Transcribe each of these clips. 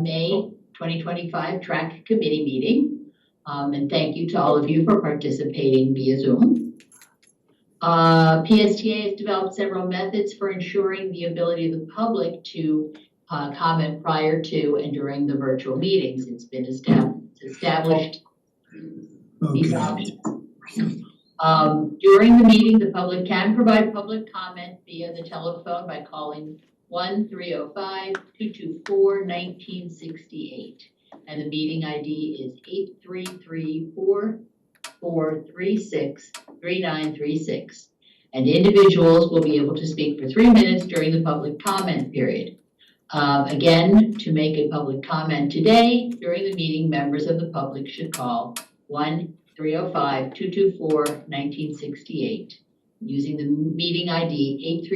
May 2025 track committee meeting. And thank you to all of you for participating via Zoom. PSTA has developed several methods for ensuring the ability of the public to comment prior to and during the virtual meetings. It's been established these options. During the meeting, the public can provide public comment via the telephone by calling 1-305-224-1968. And the meeting ID is 833-4436-3936. And individuals will be able to speak for 3 minutes during the public comment period. Again, to make a public comment today, during the meeting, members of the public should call 1-305-224-1968 using the meeting ID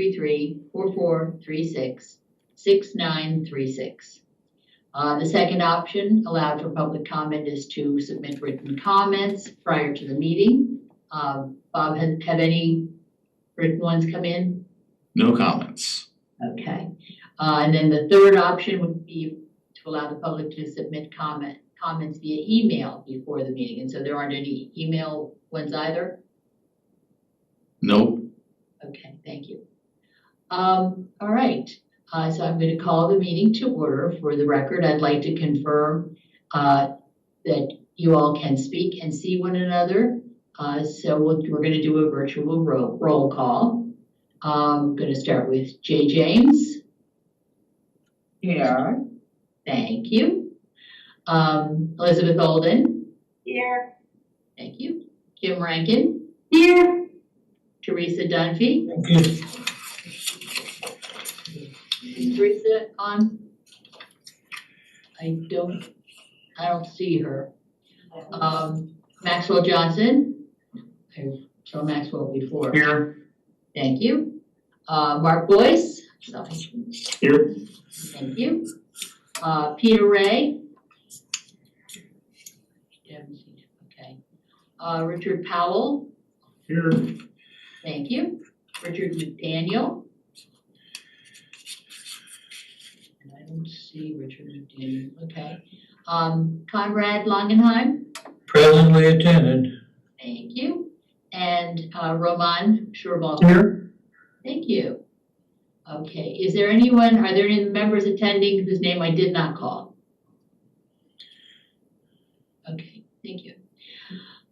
833-4436-6936. The second option allowed for public comment is to submit written comments prior to the meeting. Bob, have any written ones come in? No comments. Okay. And then the third option would be to allow the public to submit comments via email before the meeting. And so there aren't any email ones either? Nope. Okay, thank you. All right. So I'm going to call the meeting to order. For the record, I'd like to confirm that you all can speak and see one another. So we're going to do a virtual roll call. I'm going to start with Jay James. Here. Thank you. Elizabeth Olden. Here. Thank you. Kim Rankin. Here. Teresa Dunphy. Thank you. Is Teresa on? I don't see her. Maxwell Johnson. I saw Maxwell before. Here. Thank you. Mark Boyce. Sorry. Here. Thank you. Peter Ray. Okay. Richard Powell. Here. Thank you. Richard McDaniel. And I don't see Richard McDaniel. Okay. Conrad Langenheim. Presently attended. Thank you. And Roman Shurbal. Here. Thank you. Okay. Are there any members attending whose name I did not call? Okay. Thank you.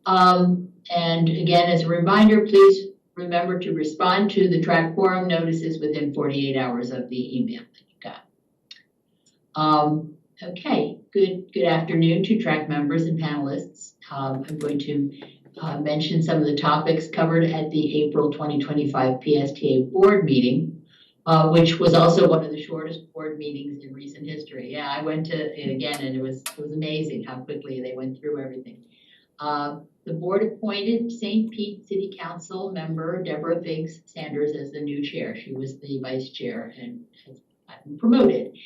And again, as a reminder, please remember to respond to the track quorum notices within 48 hours of the email that you got. Okay, good afternoon to track members and panelists. I'm going to mention some of the topics covered at the April 2025 PSTA board meeting, which was also one of the shortest board meetings in recent history. Yeah, I went to it again, and it was amazing how quickly they went through everything. The board appointed St. Pete City Council member Deborah Biggs Sanders as the new chair. She was the vice chair and has gotten promoted.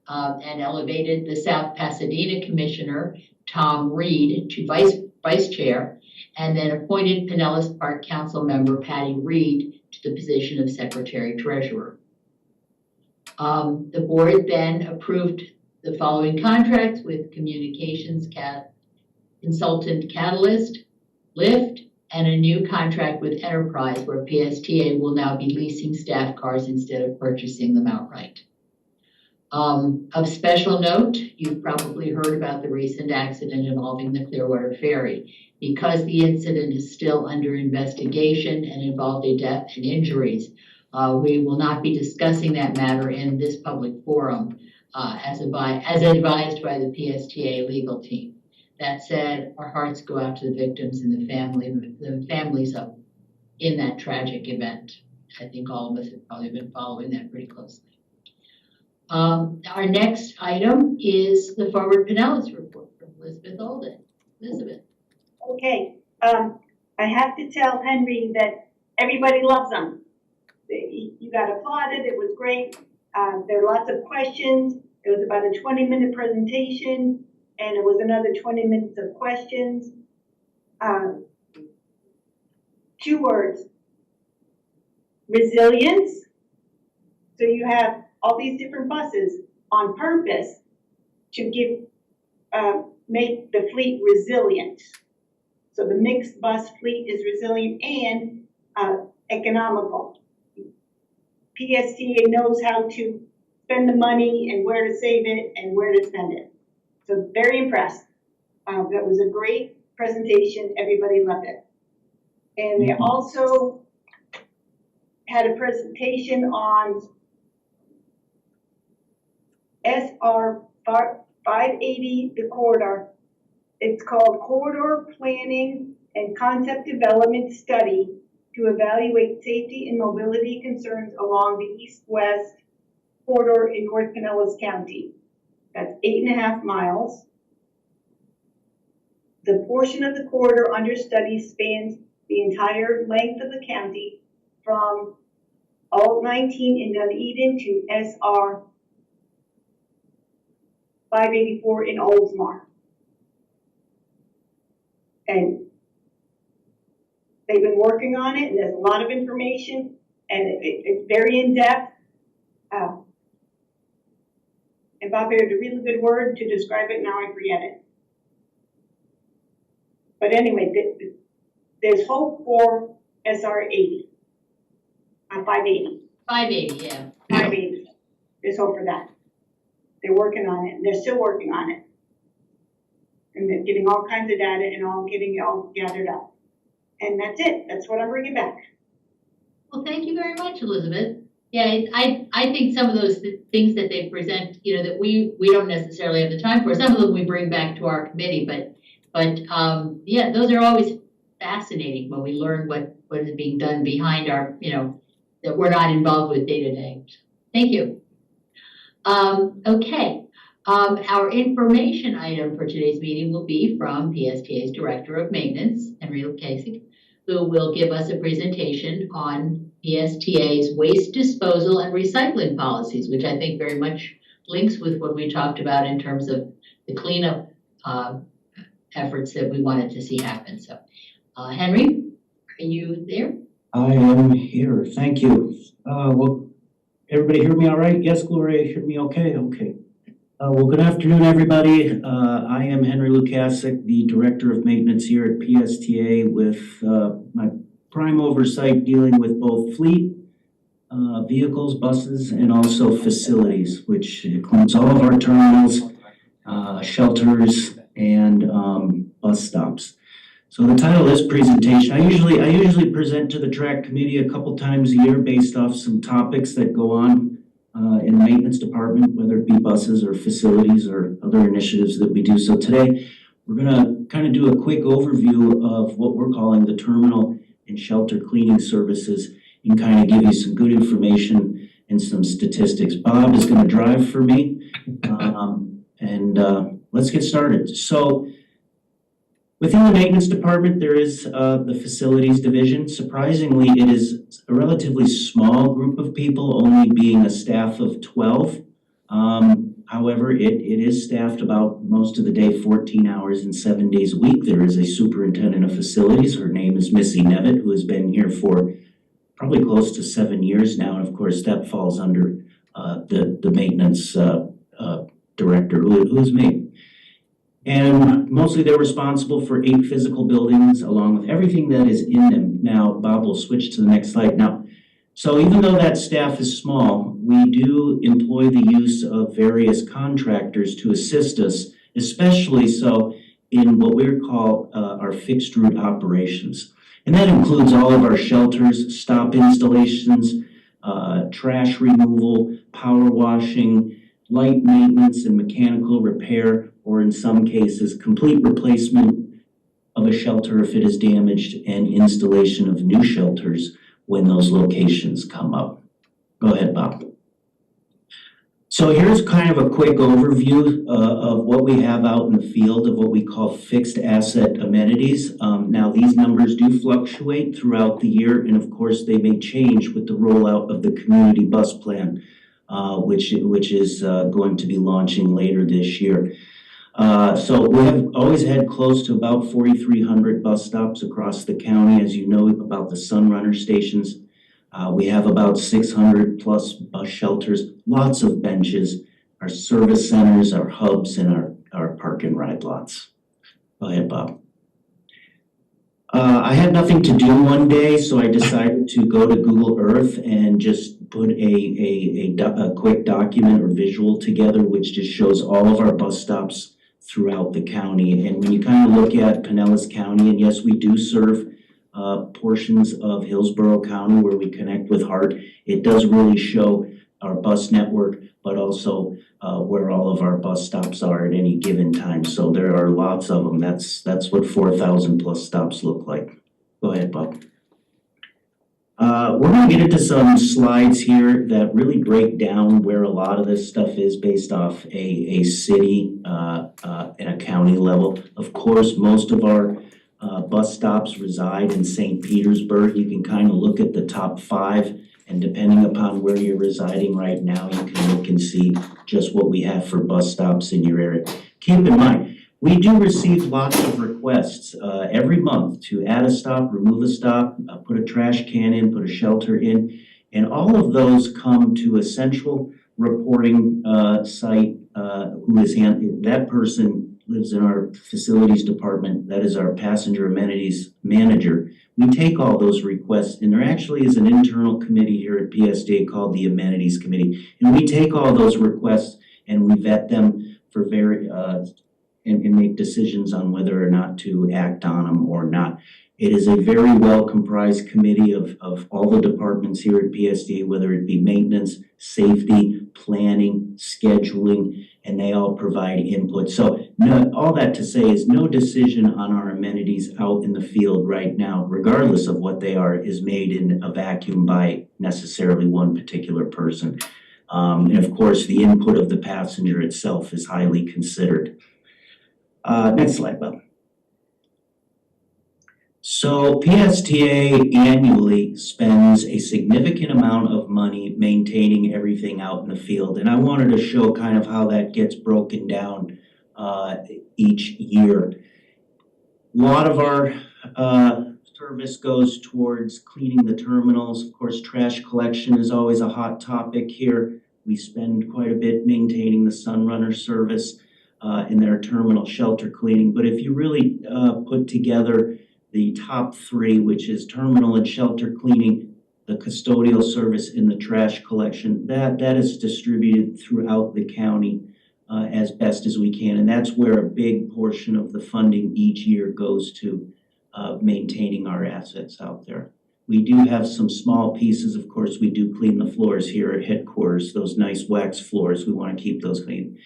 And elevated the South Pasadena Commissioner Tom Reed to vice chair, and then appointed Pinellas Park Council member Patty Reed to the position of secretary treasurer. The board then approved the following contracts with communications consultant Catalyst, Lyft, and a new contract with Enterprise, where PSTA will now be leasing staff cars instead of purchasing them outright. Of special note, you've probably heard about the recent accident involving the Clearwater Ferry. Because the incident is still under investigation and involved a death and injuries, we will not be discussing that matter in this public forum as advised by the PSTA legal team. That said, our hearts go out to the victims and the families in that tragic event. I think all of us have probably been following that pretty closely. Our next item is the Forward Pinellas report from Elizabeth Olden. Elizabeth. Okay. I have to tell Henry that everybody loves him. You got applauded. It was great. There are lots of questions. It was about a 20-minute presentation, and it was another 20 minutes of questions. 2 words: resilience. So you have all these different buses on purpose to make the fleet resilient. So the mixed bus fleet is resilient and economical. PSTA knows how to spend the money and where to save it and where to spend it. So very impressed. That was a great presentation. Everybody loved it. And they also had a presentation on SR 580, the corridor. It's called Corridor Planning and Concept Development Study to evaluate safety and mobility concerns along the east-west corridor in North Pinellas County. That's 8.5 miles. The portion of the corridor under study spans the entire length of the county from Alt 19 in Dunedin to SR 584 in Oldsmar. And they've been working on it, and there's a lot of information, and it's very in-depth. And Bob had a really good word to describe it, now I forget it. But anyway, there's hope for SR 80, 580. 580, yeah. 580. There's hope for that. They're working on it, and they're still working on it. And they're getting all kinds of data and getting it all gathered up. And that's it. That's what I'm bringing back. Well, thank you very much, Elizabeth. Yeah, I think some of those things that they present, you know, that we don't necessarily have the time for, some of them we bring back to our committee, but yeah, those are always fascinating when we learn what is being done behind our, you know, that we're not involved with day to day. Thank you. Okay. Our information item for today's meeting will be from PSTA's Director of Maintenance, Henry Lukasik, who will give us a presentation on PSTA's waste disposal and recycling policies, which I think very much links with what we talked about in terms of the cleanup efforts that we wanted to see happen. So, Henry, are you there? I am here. Thank you. Well, everybody hear me all right? Yes, Gloria, hear me okay? Okay. Well, good afternoon, everybody. I am Henry Lukasik, the Director of Maintenance here at PSTA with my prime oversight dealing with both fleet, vehicles, buses, and also facilities, which includes all of our terminals, shelters, and bus stops. So the title of this presentation, I usually present to the track committee a couple times a year based off some topics that go on in the maintenance department, whether it be buses or facilities or other initiatives that we do. So today, we're gonna kind of do a quick overview of what we're calling the terminal and shelter cleaning services and kind of give you some good information and some statistics. Bob is gonna drive for me, and let's get started. So within the maintenance department, there is the facilities division. Surprisingly, it is a relatively small group of people, only being a staff of 12. However, it is staffed about most of the day, 14 hours and 7 days a week. There is a superintendent of facilities. Her name is Missy Nevitt, who has been here for probably close to 7 years now. And of course, that falls under the maintenance director, who is me. And mostly they're responsible for 8 physical buildings along with everything that is in them. Now, Bob will switch to the next slide. Now, so even though that staff is small, we do employ the use of various contractors to assist us, especially so in what we call our fixed route operations. And that includes all of our shelters, stop installations, trash removal, power washing, light maintenance and mechanical repair, or in some cases, complete replacement of a shelter if it is damaged and installation of new shelters when those locations come up. Go ahead, Bob. So here's kind of a quick overview of what we have out in the field of what we call fixed asset amenities. Now these numbers do fluctuate throughout the year, and of course they may change with the rollout of the community bus plan, which is going to be launching later this year. So we have always had close to about 4,300 bus stops across the county. As you know about the Sunrunner stations, we have about 600 plus bus shelters, lots of benches, our service centers, our hubs, and our park and ride lots. Go ahead, Bob. I had nothing to do one day, so I decided to go to Google Earth and just put a quick document or visual together, which just shows all of our bus stops throughout the county. And when you kind of look at Pinellas County, and yes, we do serve portions of Hillsborough County where we connect with Hart, it does really show our bus network, but also where all of our bus stops are at any given time. So there are lots of them. That's what 4,000 plus stops look like. Go ahead, Bob. We're gonna get into some slides here that really break down where a lot of this stuff is based off a city and a county level. Of course, most of our bus stops reside in St. Petersburg. You can kind of look at the top 5, and depending upon where you're residing right now, you can look and see just what we have for bus stops in your area. Keep in mind, we do receive lots of requests every month to add a stop, remove a stop, put a trash can in, put a shelter in, and all of those come to a central reporting site who is that person lives in our facilities department. That is our passenger amenities manager. We take all those requests, and there actually is an internal committee here at PSTA called the Amenities Committee, and we take all those requests and we vet them for and make decisions on whether or not to act on them or not. It is a very well comprised committee of all the departments here at PSTA, whether it be maintenance, safety, planning, scheduling, and they all provide input. So all that to say is no decision on our amenities out in the field right now, regardless of what they are, is made in a vacuum by necessarily one particular person. And of course, the input of the passenger itself is highly considered. Next slide, Bob. So PSTA annually spends a significant amount of money maintaining everything out in the field. And I wanted to show kind of how that gets broken down each year. A lot of our service goes towards cleaning the terminals. Of course, trash collection is always a hot topic here. We spend quite a bit maintaining the Sunrunner service in their terminal shelter cleaning. But if you really put together the top 3, which is terminal and shelter cleaning, the custodial service, and the trash collection, that is distributed throughout the county as best as we can. And that's where a big portion of the funding each year goes to maintaining our assets out there. We do have some small pieces. Of course, we do clean the floors here at headquarters, those nice wax floors. We want to keep those clean.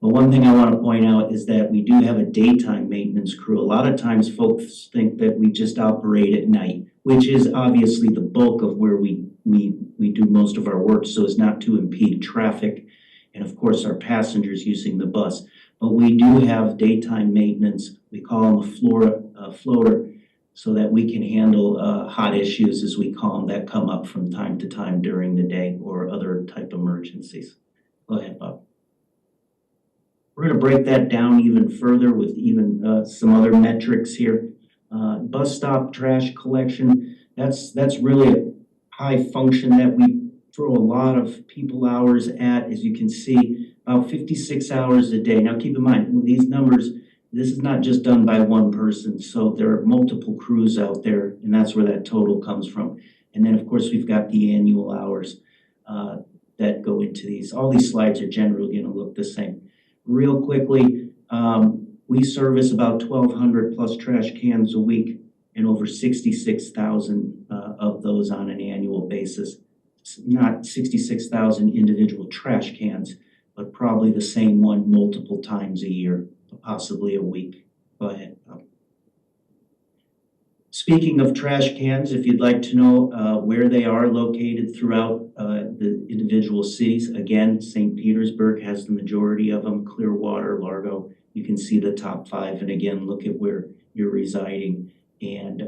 But one thing I want to point out is that we do have a daytime maintenance crew. A lot of times folks think that we just operate at night, which is obviously the bulk of where we do most of our work, so as not to impede traffic and of course our passengers using the bus. But we do have daytime maintenance. We call them a floater, so that we can handle hot issues, as we call them, that come up from time to time during the day or other type emergencies. Go ahead, Bob. We're going to break that down even further with even some other metrics here. Bus stop trash collection, that's really a high function that we throw a lot of people hours at. As you can see, about 56 hours a day. Now keep in mind, with these numbers, this is not just done by one person, so there are multiple crews out there, and that's where that total comes from. And then of course we've got the annual hours that go into these. All these slides are generally going to look the same. Real quickly, we service about 1,200 plus trash cans a week, and over 66,000 of those on an annual basis. It's not 66,000 individual trash cans, but probably the same one multiple times a year, possibly a week. Go ahead. Speaking of trash cans, if you'd like to know where they are located throughout the individual cities, again, St. Petersburg has the majority of them, Clearwater, Largo. You can see the top 5, and again, look at where you're residing and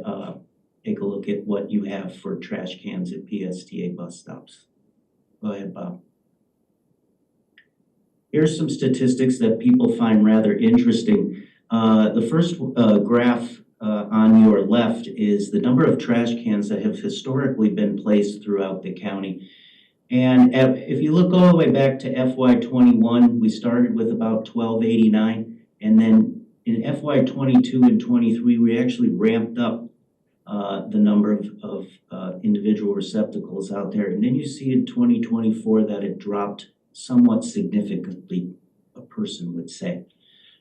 take a look at what you have for trash cans at PSTA bus stops. Go ahead, Bob. Here's some statistics that people find rather interesting. The first graph on your left is the number of trash cans that have historically been placed throughout the county. And if you look all the way back to FY '21, we started with about 1289, and then in FY '22 and '23, we actually ramped up the number of individual receptacles out there. And then you see in 2024 that it dropped somewhat significantly, a person would say.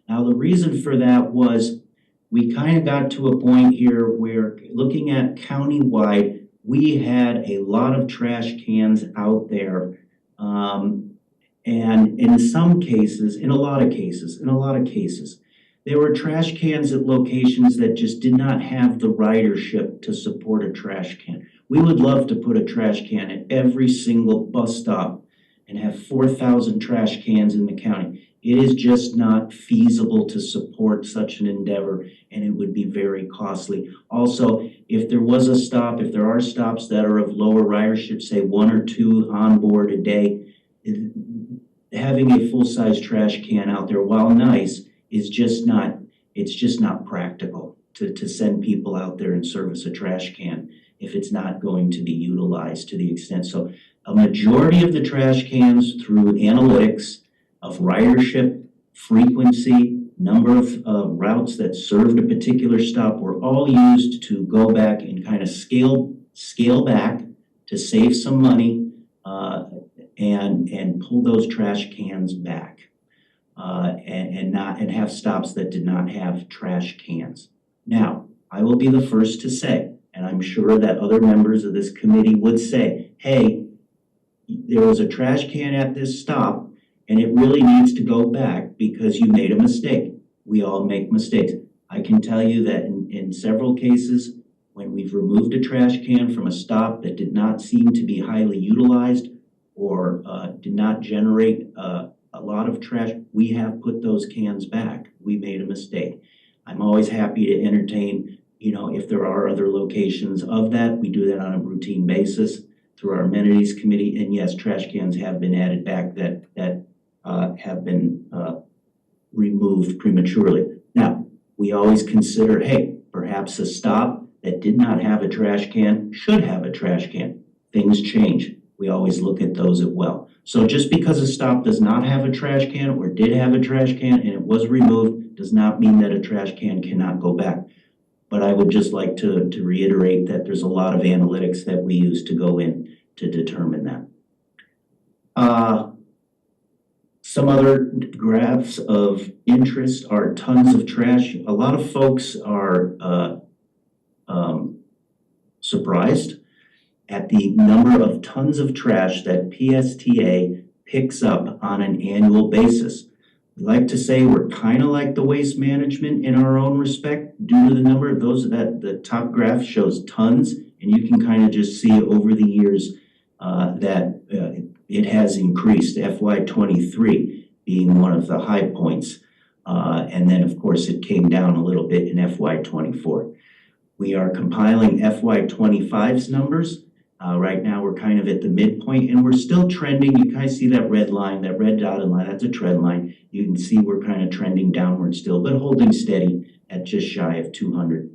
Now, the reason for that was we kind of got to a point here where, looking at countywide, we had a lot of trash cans out there. And in some cases, in a lot of cases, there were trash cans at locations that just did not have the ridership to support a trash can. We would love to put a trash can at every single bus stop and have 4,000 trash cans in the county. It is just not feasible to support such an endeavor, and it would be very costly. Also, if there was a stop, if there are stops that are of lower ridership, say 1 or 2 on board a day, having a full-size trash can out there, while nice, is just not, it's just not practical to send people out there and service a trash can if it's not going to be utilized to the extent. So a majority of the trash cans, through analytics of ridership, frequency, number of routes that served a particular stop, were all used to go back and kind of scale back to save some money and pull those trash cans back. And have stops that did not have trash cans. Now, I will be the first to say, and I'm sure that other members of this committee would say, hey, there was a trash can at this stop, and it really needs to go back because you made a mistake. We all make mistakes. I can tell you that in several cases, when we've removed a trash can from a stop that did not seem to be highly utilized or did not generate a lot of trash, we have put those cans back. We made a mistake. I'm always happy to entertain, if there are other locations of that. We do that on a routine basis through our amenities committee. And yes, trash cans have been added back that have been removed prematurely. Now, we always consider, hey, perhaps a stop that did not have a trash can should have a trash can. Things change. We always look at those as well. So just because a stop does not have a trash can or did have a trash can and it was removed does not mean that a trash can cannot go back. But I would just like to reiterate that there's a lot of analytics that we use to go in to determine that. Some other graphs of interest are tons of trash. A lot of folks are surprised at the number of tons of trash that PSTA picks up on an annual basis. We like to say we're kind of like the waste management in our own respect due to the number of those that the top graph shows tons, and you can kind of just see over the years that it has increased, FY '23 being one of the high points. And then of course it came down a little bit in FY '24. We are compiling FY '25's numbers. Right now, we're kind of at the midpoint, and we're still trending. You kind of see that red line, that red dotted line, that's a trend line. You can see we're kind of trending downward still, but holding steady at just shy of 200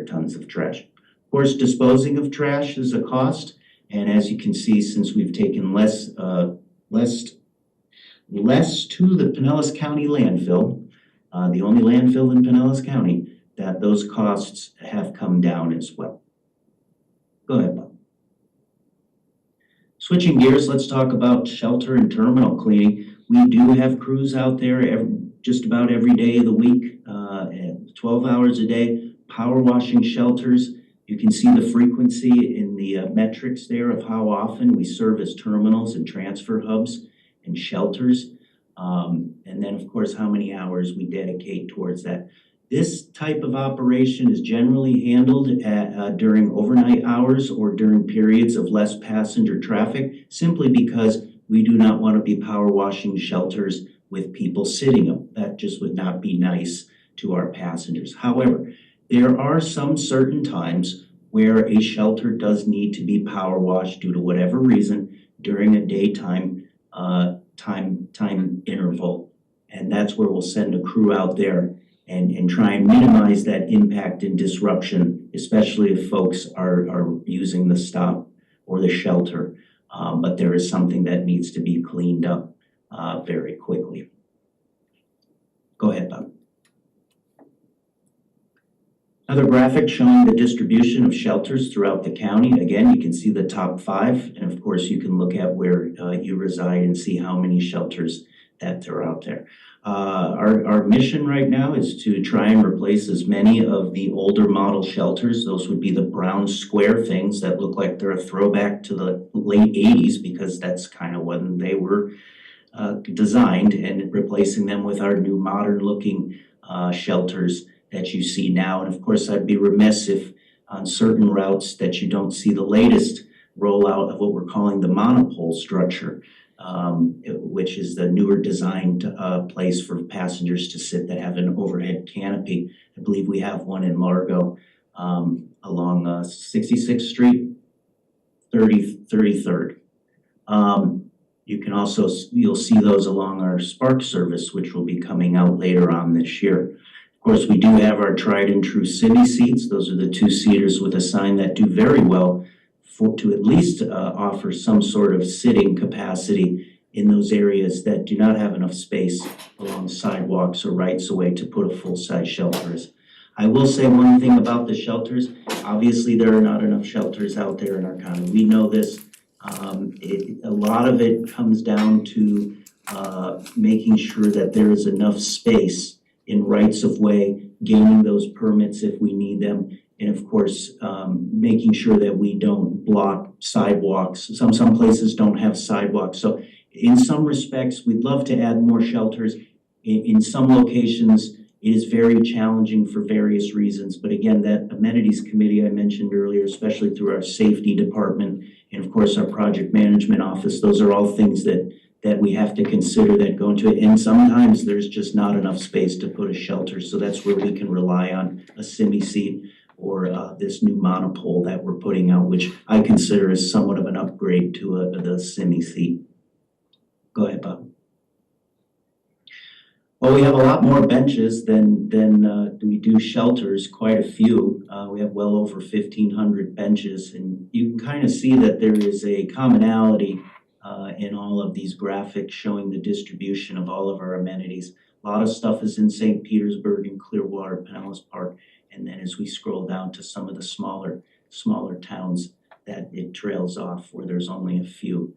tons of trash. Of course, disposing of trash is a cost, and as you can see, since we've taken less to the Pinellas County landfill, the only landfill in Pinellas County, that those costs have come down as well. Go ahead, Bob. Switching gears, let's talk about shelter and terminal cleaning. We do have crews out there just about every day of the week, 12 hours a day, power washing shelters. You can see the frequency in the metrics there of how often we service terminals and transfer hubs and shelters. And then, of course, how many hours we dedicate towards that. This type of operation is generally handled during overnight hours or during periods of less passenger traffic, simply because we do not want to be power washing shelters with people sitting up. That just would not be nice to our passengers. However, there are some certain times where a shelter does need to be power washed due to whatever reason during a daytime time interval. And that's where we'll send a crew out there and try and minimize that impact and disruption, especially if folks are using the stop or the shelter but there is something that needs to be cleaned up very quickly. Go ahead, Bob. Another graphic showing the distribution of shelters throughout the county. Again, you can see the top 5, and of course you can look at where you reside and see how many shelters that are out there. Our mission right now is to try and replace as many of the older model shelters. Those would be the brown square things that look like they're a throwback to the late 80s, because that's kind of when they were designed, and replacing them with our new modern looking shelters that you see now. And of course, I'd be remiss if on certain routes that you don't see the latest rollout of what we're calling the monopole structure, which is the newer designed place for passengers to sit that have an overhead canopy. I believe we have one in Largo along 66th Street, 33rd. You can also, you'll see those along our Spark service, which will be coming out later on this year. Of course, we do have our tried and true Simi seats. Those are the 2-seaters with a sign that do very well to at least offer some sort of sitting capacity in those areas that do not have enough space along sidewalks or rights of way to put a full-size shelter. I will say one thing about the shelters. Obviously, there are not enough shelters out there in our county. We know this. A lot of it comes down to making sure that there is enough space in rights of way, gaining those permits if we need them, and of course, making sure that we don't block sidewalks. Some places don't have sidewalks. So in some respects, we'd love to add more shelters. In some locations, it is very challenging for various reasons. But again, that amenities committee I mentioned earlier, especially through our safety department and of course our project management office, those are all things that we have to consider that go into it. And sometimes there's just not enough space to put a shelter. So that's where we can rely on a Simi seat or this new monopole that we're putting out, which I consider is somewhat of an upgrade to the Simi seat. Go ahead, Bob. Well, we have a lot more benches than we do shelters, quite a few. We have well over 1,500 benches, and you can kind of see that there is a commonality in all of these graphics showing the distribution of all of our amenities. A lot of stuff is in St. Petersburg and Clearwater, Pinellas Park, and then as we scroll down to some of the smaller towns, that it trails off where there's only a few.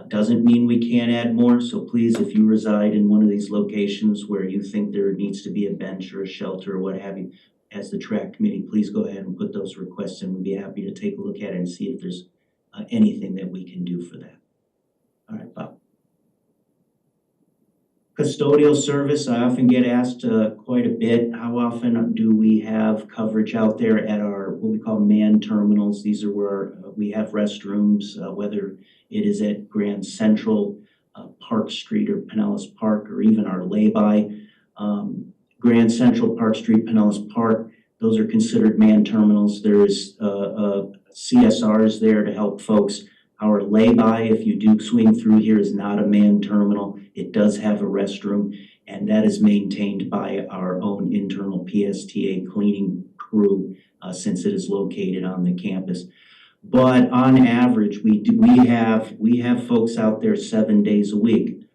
Doesn't mean we can't add more, so please, if you reside in one of these locations where you think there needs to be a bench or a shelter or what have you, as the track committee, please go ahead and put those requests in. We'd be happy to take a look at it and see if there's anything that we can do for that. All right, Bob. Custodial service, I often get asked quite a bit, how often do we have coverage out there at our, what we call man terminals? These are where we have restrooms, whether it is at Grand Central, Park Street or Pinellas Park, or even our lay-by. Grand Central, Park Street, Pinellas Park, those are considered man terminals. There is CSRs there to help folks. Our lay-by, if you do swing through here, is not a man terminal. It does have a restroom, and that is maintained by our own internal PSTA cleaning crew since it is located on the campus. But on average, we have folks out there 7 days a week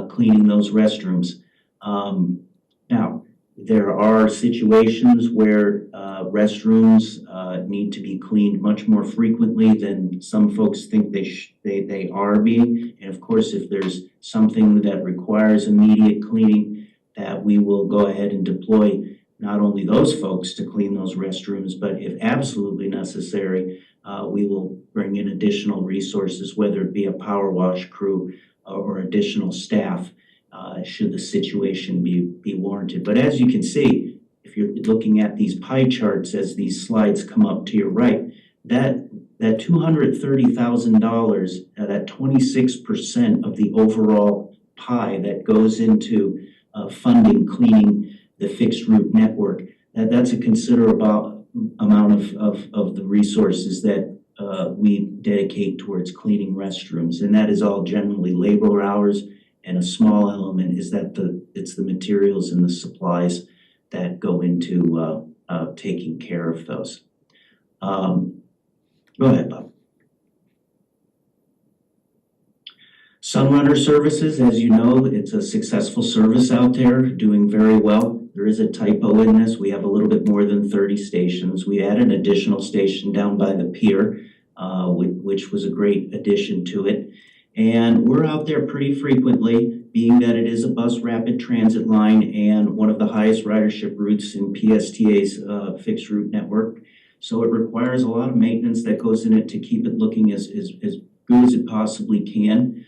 cleaning those restrooms. Now, there are situations where restrooms need to be cleaned much more frequently than some folks think they are being. And of course, if there's something that requires immediate cleaning, that we will go ahead and deploy not only those folks to clean those restrooms, but if absolutely necessary, we will bring in additional resources, whether it be a power wash crew or additional staff, should the situation be warranted. But as you can see, if you're looking at these pie charts as these slides come up to your right, that $230,000, that 26% of the overall pie that goes into funding cleaning the fixed route network, that's a considerable amount of the resources that we dedicate towards cleaning restrooms, and that is all generally labor hours, and a small element is that it's the materials and the supplies that go into taking care of those. Go ahead, Bob. Sunrunner Services, as you know, it's a successful service out there, doing very well. There is a typo in this. We have a little bit more than 30 stations. We added an additional station down by the pier, which was a great addition to it. And we're out there pretty frequently, being that it is a bus rapid transit line and one of the highest ridership routes in PSTA's fixed route network. So it requires a lot of maintenance that goes in it to keep it looking as good as it possibly can.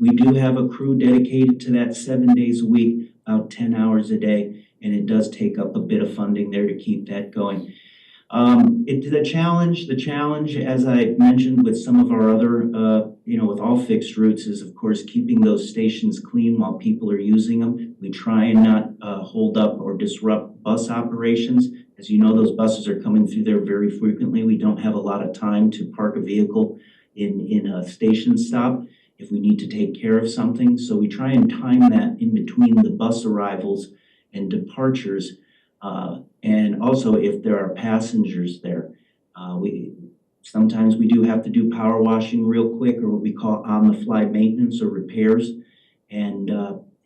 We do have a crew dedicated to that 7 days a week, about 10 hours a day, and it does take up a bit of funding there to keep that going. The challenge, as I mentioned with some of our other, with all fixed routes, is of course keeping those stations clean while people are using them. We try and not hold up or disrupt bus operations. As you know, those buses are coming through there very frequently. We don't have a lot of time to park a vehicle in a station stop if we need to take care of something. So we try and time that in between the bus arrivals and departures. And also if there are passengers there. Sometimes we do have to do power washing real quick, or what we call on-the-fly maintenance or repairs. And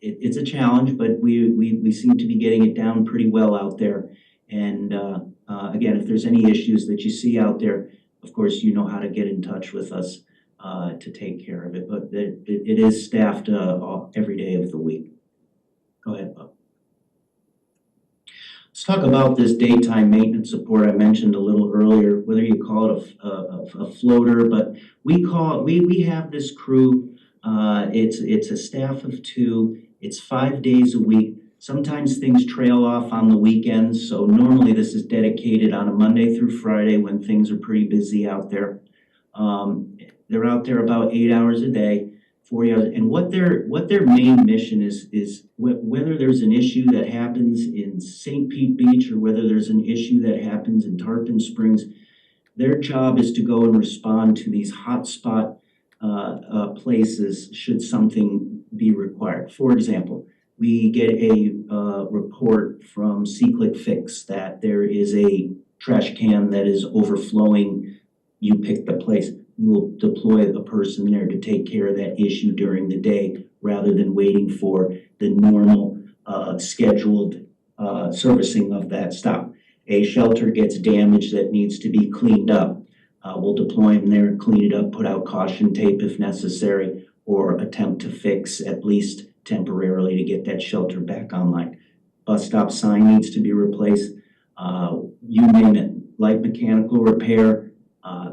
it's a challenge, but we seem to be getting it down pretty well out there. And again, if there's any issues that you see out there, of course, you know how to get in touch with us to take care of it. But it is staffed every day of the week. Go ahead, Bob. Let's talk about this daytime maintenance support I mentioned a little earlier, whether you call it a floater, but we have this crew. It's a staff of 2. It's 5 days a week. Sometimes things trail off on the weekends, so normally this is dedicated on a Monday through Friday when things are pretty busy out there. They're out there about 8 hours a day, 40 hours, and what their main mission is whether there's an issue that happens in St. Pete Beach or whether there's an issue that happens in Tarpon Springs, their job is to go and respond to these hotspot places should something be required. For example, we get a report from C-Click Fix that there is a trash can that is overflowing. You pick the place. We will deploy a person there to take care of that issue during the day rather than waiting for the normal scheduled servicing of that stop. A shelter gets damaged that needs to be cleaned up. We'll deploy them there, clean it up, put out caution tape if necessary, or attempt to fix at least temporarily to get that shelter back online. Bus stop sign needs to be replaced. You name it, light mechanical repair.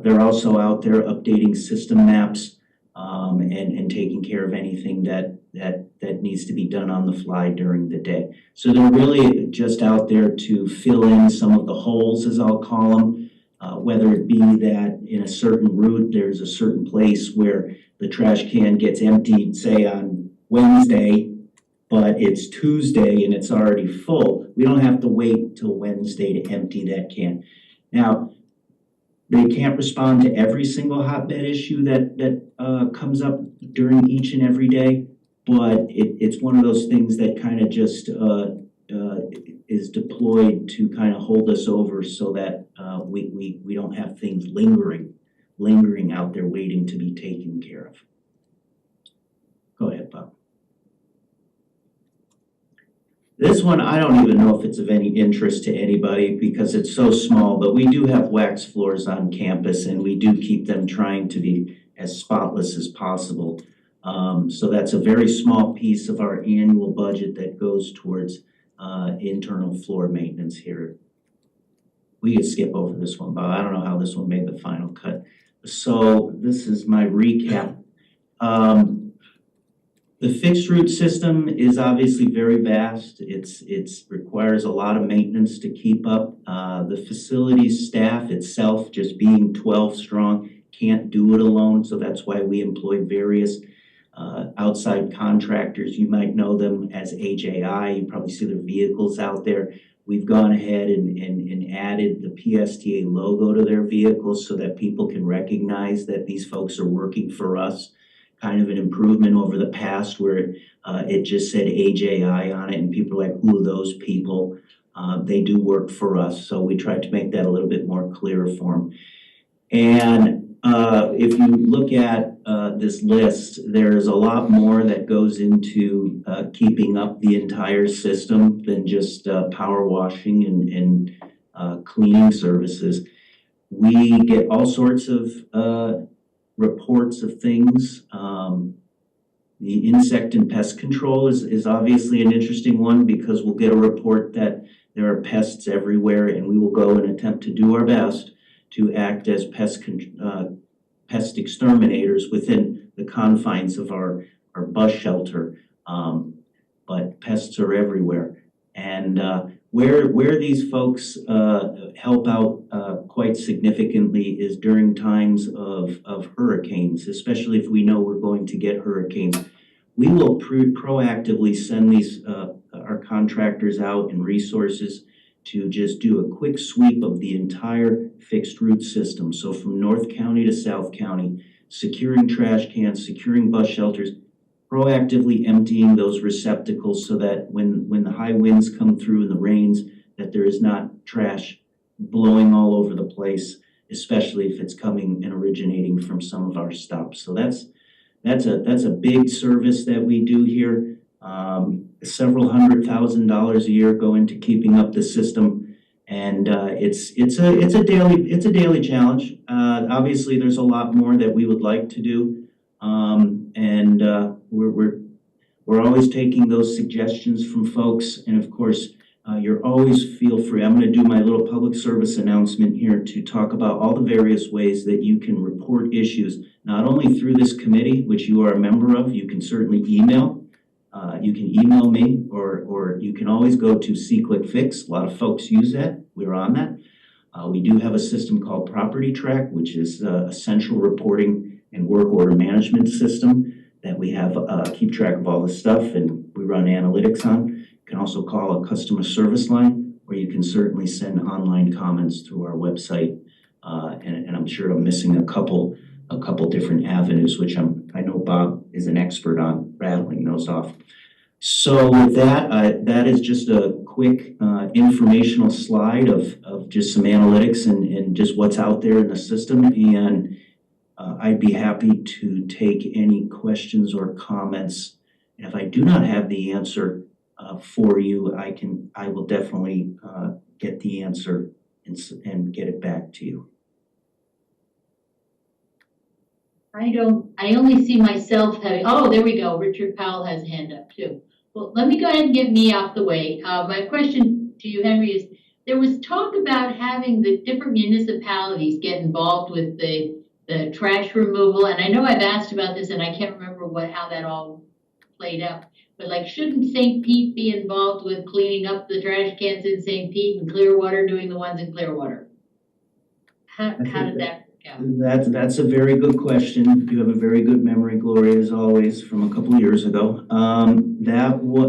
They're also out there updating system maps and taking care of anything that needs to be done on the fly during the day. So they're really just out there to fill in some of the holes, as I'll call them, whether it be that in a certain route, there's a certain place where the trash can gets emptied, say on Wednesday, but it's Tuesday and it's already full. We don't have to wait till Wednesday to empty that can. Now, they can't respond to every single hotbed issue that comes up during each and every day, but it's one of those things that kind of just is deployed to kind of hold us over so that we don't have things lingering out there waiting to be taken care of. Go ahead, Bob. This one, I don't even know if it's of any interest to anybody because it's so small, but we do have wax floors on campus and we do keep them trying to be as spotless as possible. So that's a very small piece of our annual budget that goes towards internal floor maintenance here. We could skip over this one, Bob. I don't know how this one made the final cut. So this is my recap. The fixed route system is obviously very vast. It's requires a lot of maintenance to keep up. The facilities staff itself, just being 12 strong, can't do it alone. So that's why we employ various outside contractors. You might know them as AJI. You probably see their vehicles out there. We've gone ahead and added the PSTA logo to their vehicles so that people can recognize that these folks are working for us. Kind of an improvement over the past where it just said AJI on it and people are like, who are those people? They do work for us. So we tried to make that a little bit more clear for them. And if you look at this list, there's a lot more that goes into keeping up the entire system than just power washing and cleaning services. We get all sorts of reports of things. The insect and pest control is obviously an interesting one because we'll get a report that there are pests everywhere, and we will go and attempt to do our best to act as pest exterminators within the confines of our bus shelter. But pests are everywhere. And where these folks help out quite significantly is during times of hurricanes, especially if we know we're going to get hurricanes. We will proactively send these our contractors out and resources to just do a quick sweep of the entire fixed route system. So from North County to South County, securing trash cans, securing bus shelters, proactively emptying those receptacles so that when the high winds come through and the rains, that there is not trash blowing all over the place, especially if it's coming and originating from some of our stops. So that's a big service that we do here. Several $100,000 a year go into keeping up the system, and it's a daily challenge. Obviously, there's a lot more that we would like to do, and we're always taking those suggestions from folks. And of course, you're always feel free. I'm going to do my little public service announcement here to talk about all the various ways that you can report issues, not only through this committee, which you are a member of. You can certainly email. You can email me, or you can always go to SeeClickFix. A lot of folks use that. We're on that. We do have a system called Property Track, which is a central reporting and work order management system that we have keep track of all the stuff, and we run analytics on. You can also call a customer service line, or you can certainly send online comments through our website. And I'm sure I'm missing a couple different avenues, which I know Bob is an expert on rattling those off. So with that, that is just a quick informational slide of just some analytics and just what's out there in the system. And I'd be happy to take any questions or comments. And if I do not have the answer for you, I will definitely get the answer and get it back to you. I only see myself having, oh, there we go. Richard Powell has a hand up too. Well, let me go ahead and get me off the way. My question to you, Henry, is there was talk about having the different municipalities get involved with the trash removal. And I know I've asked about this and I can't remember how that all played out. But like, shouldn't St. Pete be involved with cleaning up the trash cans in St. Pete and Clearwater doing the ones in Clearwater? How did that? Yeah. That's a very good question. You have a very good memory, Gloria, as always, from a couple of years ago.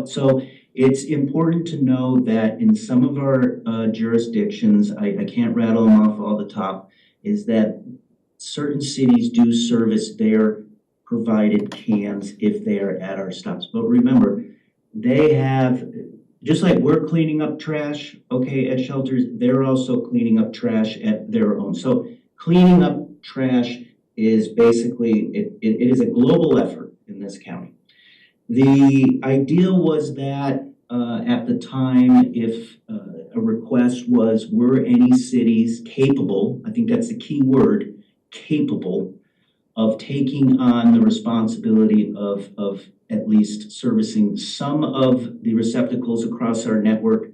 So it's important to know that in some of our jurisdictions, I can't rattle them off all the top, is that certain cities do service their provided cans if they are at our stops. But remember, they have, just like we're cleaning up trash, okay, at shelters, they're also cleaning up trash at their own. So cleaning up trash is basically, it is a global effort in this county. The idea was that at the time, if a request was, were any cities capable, I think that's the key word, capable of taking on the responsibility of at least servicing some of the receptacles across our network.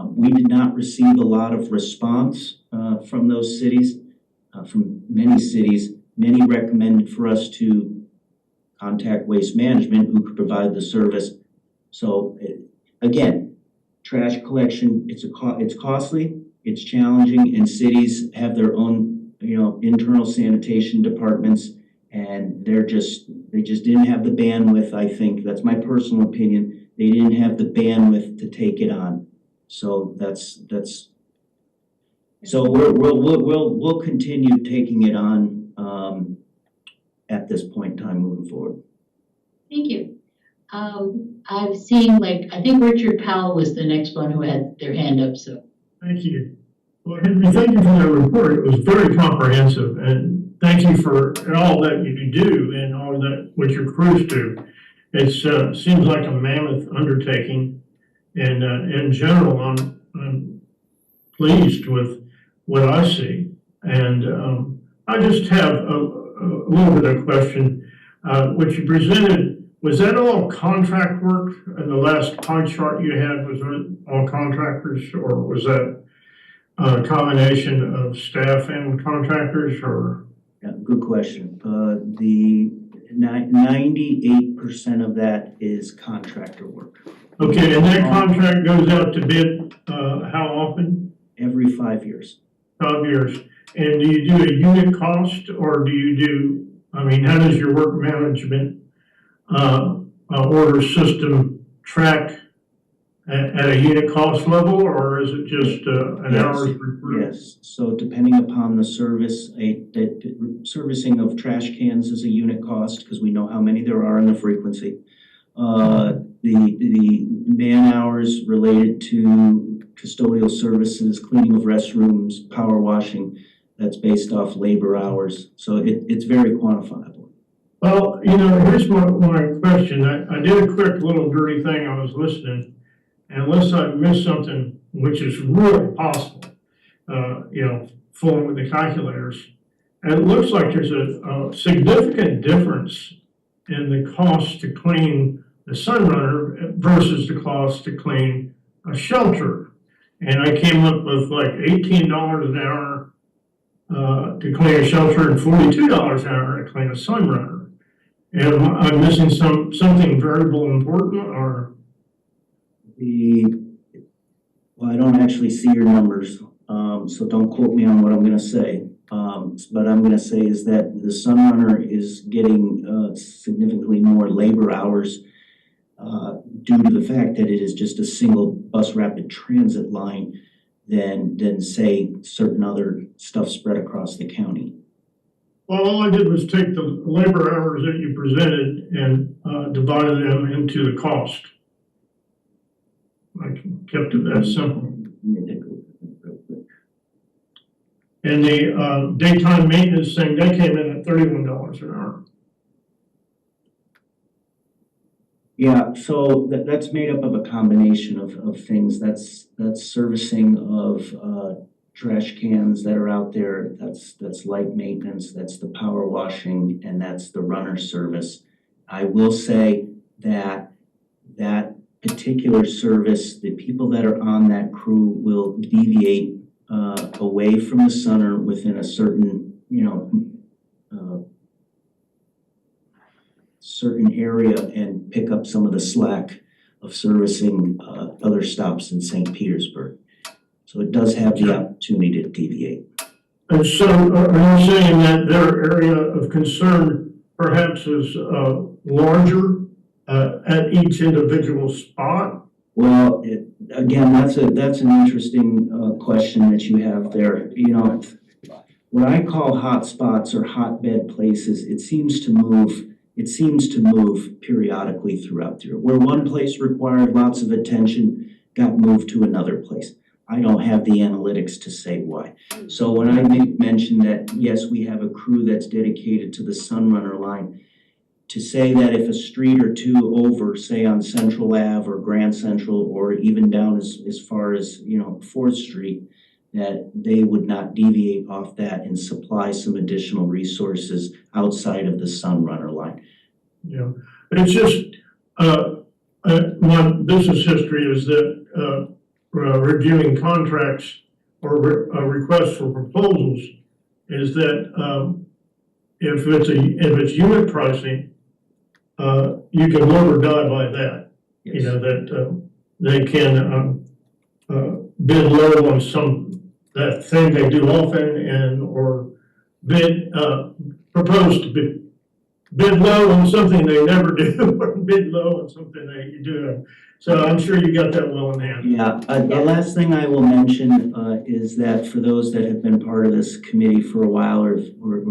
We did not receive a lot of response from those cities. From many cities, many recommended for us to contact Waste Management, who could provide the service. So again, trash collection, it's costly, it's challenging, and cities have their own, internal sanitation departments, and they just didn't have the bandwidth. I think that's my personal opinion. They didn't have the bandwidth to take it on. So that's. So we'll continue taking it on at this point in time moving forward. Thank you. I've seen, I think Richard Powell was the next one who had their hand up, so. Thank you. Well, Henry, thank you for that report. It was very comprehensive, and thank you for all that you do and all that, what your crews do. It seems like a mammoth undertaking, and in general, I'm pleased with what I see. And I just have a little bit of question. What you presented, was that all contract work? And the last pie chart you had, was it all contractors, or was that a combination of staff and contractors, or? Yeah, good question. The 98% of that is contractor work. Okay, and that contract goes out to bid, how often? Every 5 years. 5 years. And do you do a unit cost, or do you do, I mean, how does your work management, order system track at a unit cost level, or is it just, an Yes. hour's report? Yes, so depending upon the service, servicing of trash cans is a unit cost, because we know how many there are and the frequency. The man hours related to custodial services, cleaning of restrooms, power washing, that's based off labor hours, so it's very quantifiable. Well, here's my question. I did a quick little dirty thing. I was listening. And unless I missed something, which is really possible, fooling with the calculators, and it looks like there's a significant difference in the cost to clean the Sunrunner versus the cost to clean a shelter. And I came up with like $18 an hour to clean a shelter and $42 an hour to clean a Sunrunner. Am I missing something variable important, or? Well, I don't actually see your numbers, so don't quote me on what I'm gonna say. But I'm gonna say is that the Sunrunner is getting significantly more labor hours due to the fact that it is just a single bus rapid transit line than say certain other stuff spread across the county. Well, all I did was take the labor hours that you presented and divided them into the cost. I kept it that simple. Let me take a look at that real quick. And the daytime maintenance thing, that came in at $31 an hour. Yeah, so that's made up of a combination of things. That's servicing of trash cans that are out there. That's light maintenance. That's the power washing, and that's the runner service. I will say that particular service, the people that are on that crew will deviate away from the Sunner within a certain, certain area and pick up some of the slack of servicing other stops in St. Petersburg. So it does have the opportunity to deviate. And so are you saying that their area of concern perhaps is larger at each individual spot? Well, again, that's an interesting question that you have there. What I call hot spots or hotbed places, it seems to move periodically throughout the year. Where one place required lots of attention, got moved to another place. I don't have the analytics to say why. So when I mention that, yes, we have a crew that's dedicated to the Sunrunner line, to say that if a street or two over, say on Central Ave or Grand Central, or even down as far as, 4th Street, that they would not deviate off that and supply some additional resources outside of the Sunrunner line. Yeah, it's just, my business history is that reviewing contracts or requests for proposals is that if it's unit pricing, you can live or die by that. Yes. That they can bid low on that thing they do often, or propose to bid low on something they never do, or bid low on something they do. So I'm sure you got that well in hand. Yeah, the last thing I will mention is that for those that have been part of this committee for a while, or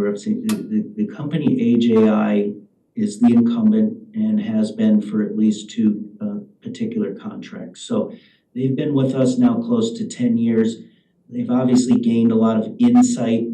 have seen, the company AJI is the incumbent and has been for at least 2 particular contracts. So they've been with us now close to 10 years. They've obviously gained a lot of insight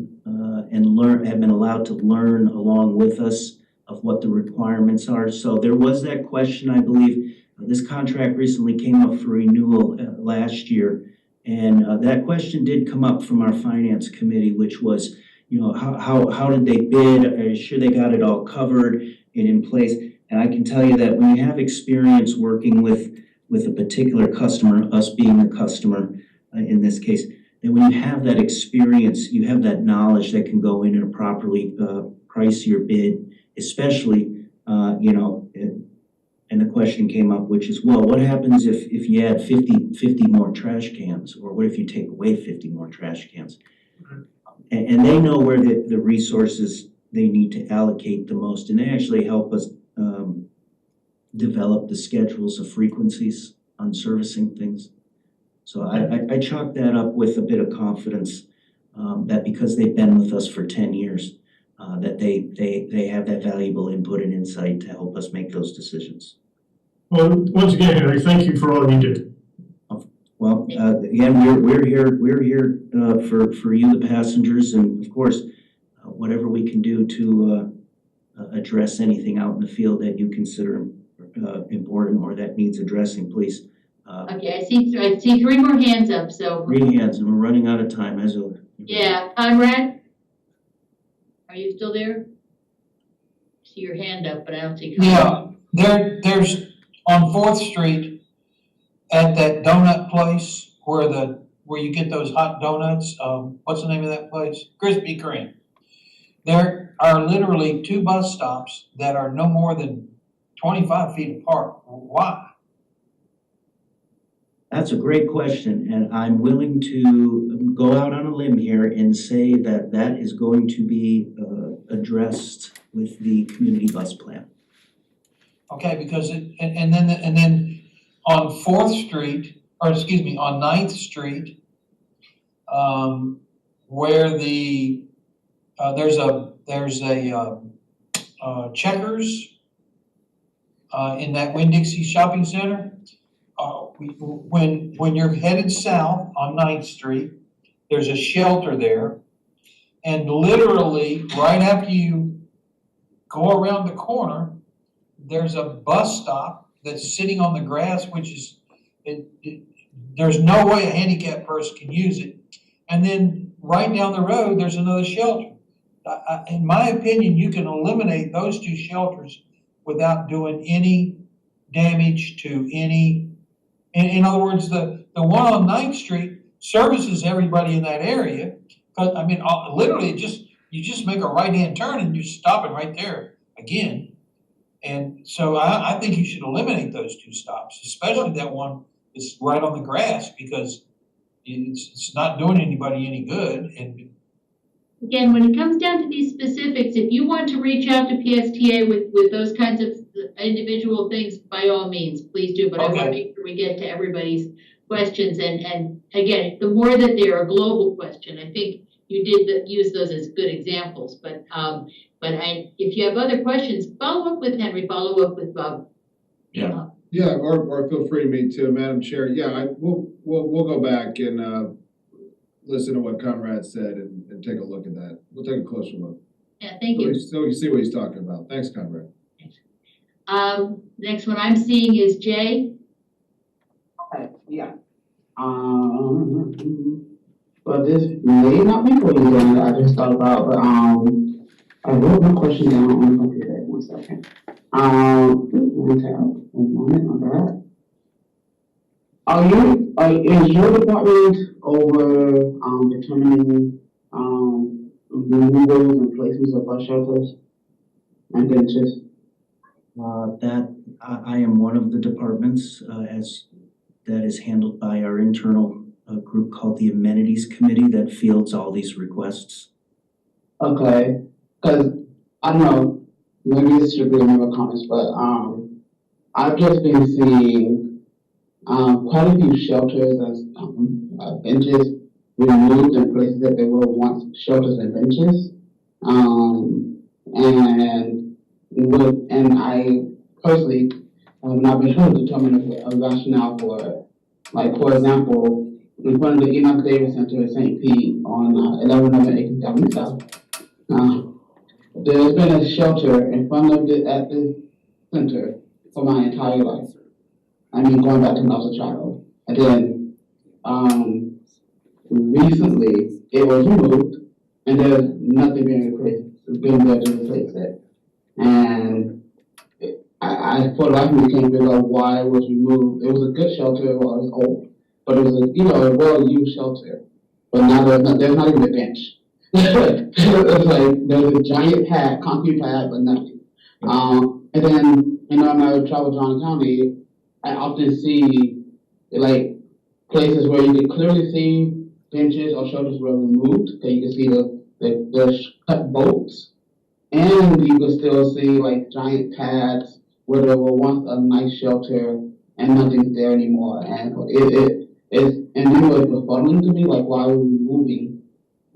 and have been allowed to learn along with us of what the requirements are. So there was that question, I believe. This contract recently came up for renewal last year. And that question did come up from our finance committee, which was, how did they bid? Are you sure they got it all covered and in place? And I can tell you that when you have experience working with a particular customer, us being the customer in this case, and when you have that experience, you have that knowledge that can go in and properly price your bid, especially, and the question came up, which is, well, what happens if you add 50 more trash cans? Or what if you take away 50 more trash cans? And they know where the resources they need to allocate the most, and they actually help us develop the schedules of frequencies on servicing things. So I chalk that up with a bit of confidence that because they've been with us for 10 years, that they have that valuable input and insight to help us make those decisions. Well, once again, Henry, thank you for all you do. Well, again, we're here for you, the passengers, and of course, whatever we can do to address anything out in the field that you consider important or that needs addressing, please. Okay, I see 3 more hands up, so. 3 hands, and we're running out of time, as a. Yeah, Conrad? Are you still there? See your hand up, but I don't see Conrad. Yeah, there's on 4th Street at that donut place where you get those hot donuts, what's the name of that place? Krispy Kreme. There are literally 2 bus stops that are no more than 25 feet apart. Why? That's a great question, and I'm willing to go out on a limb here and say that is going to be addressed with the community bus plan. Okay, because and then on 4th Street, or excuse me, on 9th Street, where there's a Checkers in that Winn-Dixie shopping center. When you're headed south on 9th Street, there's a shelter there. And literally, right after you go around the corner, there's a bus stop that's sitting on the grass, which is, there's no way a handicapped person can use it. And then right down the road, there's another shelter. In my opinion, you can eliminate those 2 shelters without doing any damage to any. In other words, the one on 9th Street services everybody in that area. But I mean, literally, you just make a right-hand turn and you're stopping right there again. And so I think you should eliminate those 2 stops, especially that one that's right on the grass, because it's not doing anybody any good. And Again, when it comes down to these specifics, if you want to reach out to PSTA with those kinds of individual things, by all means, please do. But I want to make sure we get to everybody's questions. And again, the more that they are a global question, I think you did use those as good examples. But if you have other questions, follow up with Henry, follow up with Bob. Yeah. Yeah, or feel free to me too, Madam Chair. Yeah, we'll go back and listen to what Conrad said and take a look at that. We'll take a closer look. Yeah, thank you. So we can see what he's talking about. Thanks, Conrad. Next one I'm seeing is Jay. Okay, yeah. But this may not be for you, and I just thought about, but I wrote my question down on the computer. 1 second. One moment, my bad. Is your department over determining removals and placements of bus shelters and benches? That I am one of the departments as that is handled by our internal group called the Amenities Committee that fields all these requests. Okay, because I don't know, maybe this should be another comments, but I've just been seeing quite a few shelters and benches removed in places that they were once shelters and benches. And I personally have not been able to determine a rationale for it. Like, for example, in front of the Enoch Davis Center at St. Pete on 1111 Aiken Avenue South, There's been a shelter in front of at the center for my entire life. I mean, going back to when I was a child. And then, recently, it was removed, and there's nothing being been there to replace it. And I for the life of me can't figure out why it was removed. It was a good shelter, well, it was old, but it was a well-used shelter. But now there's not even a bench. It's like there's a giant pad, concrete pad, but nothing. And then, when I travel John County, I often see like places where you can clearly see benches or shelters were removed, that you can see the cut bolts, and you can still see like giant pads where there were once a nice shelter and nothing's there anymore. And it's befuddling to me, like why are we removing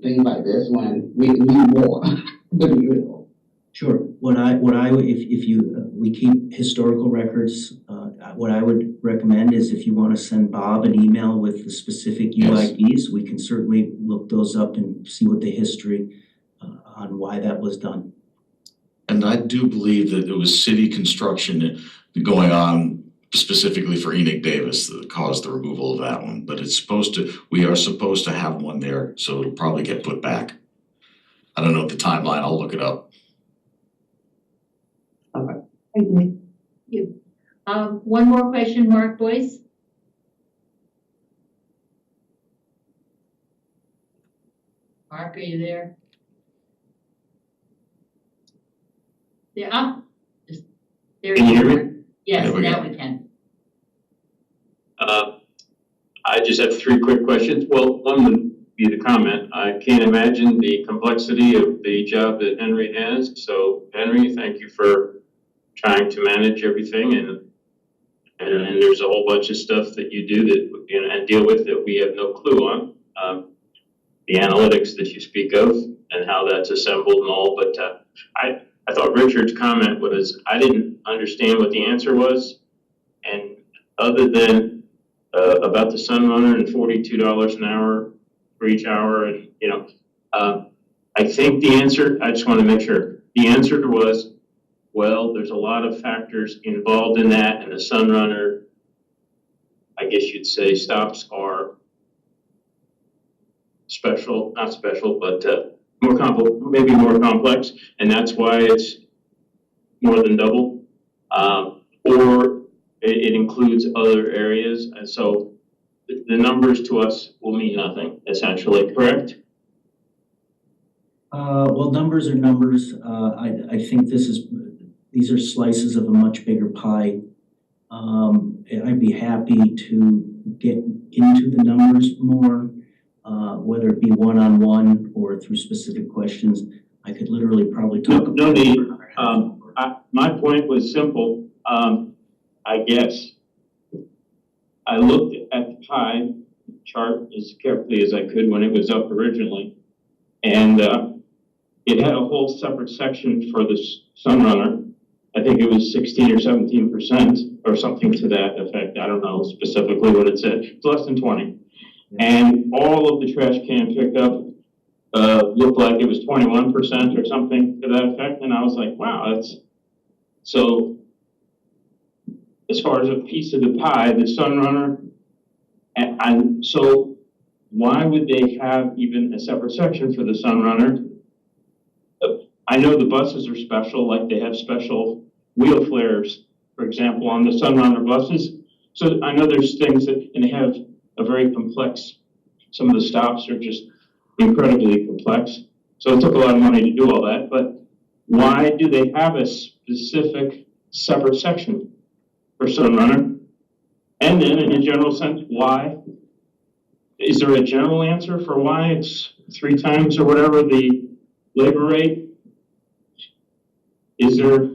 things like this when we need more to be real. Sure. What I would, if you, we keep historical records, what I would recommend is if you want to send Bob an email with the specific Yes. UIDs, we can certainly look those up and see what the history on why that was done. And I do believe that it was city construction going on specifically for Enoch Davis that caused the removal of that one. But we are supposed to have one there, so it'll probably get put back. I don't know the timeline, I'll look it up. Thank you. One more question, Mark Boyce? Mark, are you there? Yeah, there Can you you hear are. Yes, There we now go. we can. I just have three quick questions. Well, one would be the comment. I can't imagine the complexity of the job that Henry has. So Henry, thank you for trying to manage everything, and there's a whole bunch of stuff that you do that and deal with that we have no clue on. The analytics that you speak of and how that's assembled and all, but I thought Richard's comment was, I didn't understand what the answer was. And other than about the Sunrunner and $42 an hour for each hour, and I think the answer, I just want to make sure, the answer was, well, there's a lot of factors involved in that, and the Sunrunner, I guess you'd say, stops are special, not special, but maybe more complex, and that's why it's more than double, or it includes other areas, and so the numbers to us will mean nothing, essentially, correct? Well, numbers are numbers. I think these are slices of a much bigger pie. I'd be happy to get into the numbers more, whether it be one-on-one or through specific questions. I could literally probably talk. No need. My point was simple. I guess I looked at the pie chart as carefully as I could when it was up originally, and it had a whole separate section for the Sunrunner. I think it was 16 or 17% or something to that effect. I don't know specifically what it said. It's less than 20. And all of the trash can pickup looked like it was 21% or something to that effect. And I was like, wow, that's so. As far as a piece of the pie, the Sunrunner, and so why would they have even a separate section for the Sunrunner? I know the buses are special, like they have special wheel flares, for example, on the Sunrunner buses. So I know there's things that, and they have a very complex, some of the stops are just incredibly complex. So it took a lot of money to do all that, but why do they have a specific separate section for Sunrunner? And then in a general sense, why? Is there a general answer for why it's 3 times or whatever the labor rate? Is there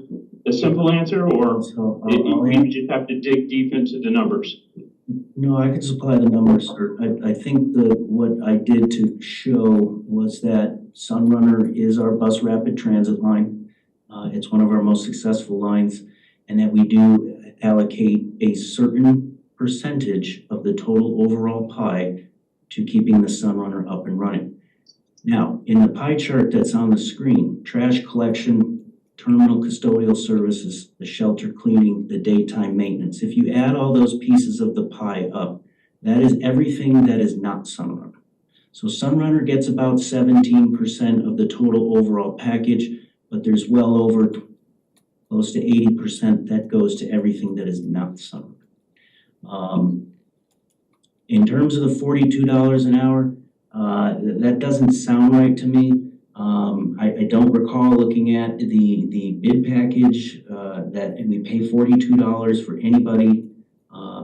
a simple answer, or So we just have to dig deep into the numbers? No, I can supply the numbers, sir. I think what I did to show was that Sunrunner is our bus rapid transit line. It's one of our most successful lines, and that we do allocate a certain percentage of the total overall pie to keeping the Sunrunner up and running. Now, in the pie chart that's on the screen, trash collection, terminal custodial services, the shelter cleaning, the daytime maintenance, if you add all those pieces of the pie up, that is everything that is not Sunrunner. So Sunrunner gets about 17% of the total overall package, but there's well over close to 80% that goes to everything that is not Sunrunner. In terms of the $42 an hour, that doesn't sound right to me. I don't recall looking at the bid package, that we pay $42 for anybody,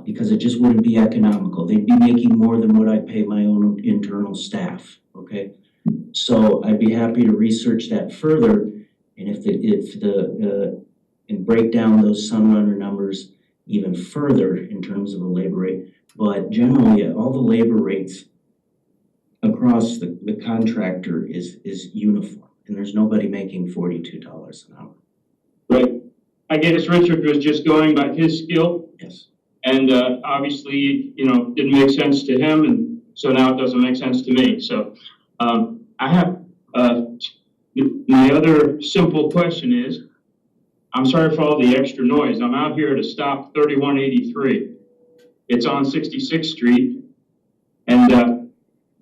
because it just wouldn't be economical. They'd be making more than what I pay my own internal staff, okay? So I'd be happy to research that further, and and break down those Sunrunner numbers even further in terms of the labor rate. But generally, all the labor rates across the contractor is uniform, and there's nobody making $42 an hour. Right. I guess Richard was just going by his skill, Yes. and obviously, didn't make sense to him, and so now it doesn't make sense to me. So I have my other simple question is, I'm sorry for all the extra noise. I'm out here to stop 3183. It's on 66th Street, and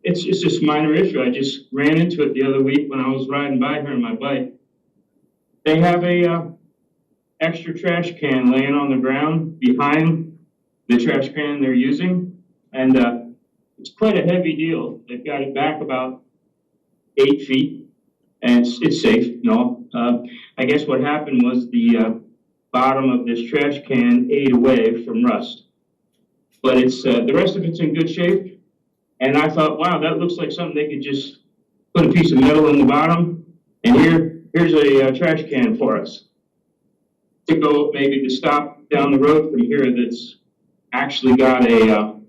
it's just this minor issue. I just ran into it the other week when I was riding by here on my bike. They have a extra trash can laying on the ground behind the trash can they're using, and it's quite a heavy deal. They've got it back about 8 feet, and it's safe. No, I guess what happened was the bottom of this trash can ate away from rust, but it's the rest of it's in good shape. And I thought, wow, that looks like something they could just put a piece of metal in the bottom, and here's a trash can for us to go maybe to stop down the road from here. That's actually got a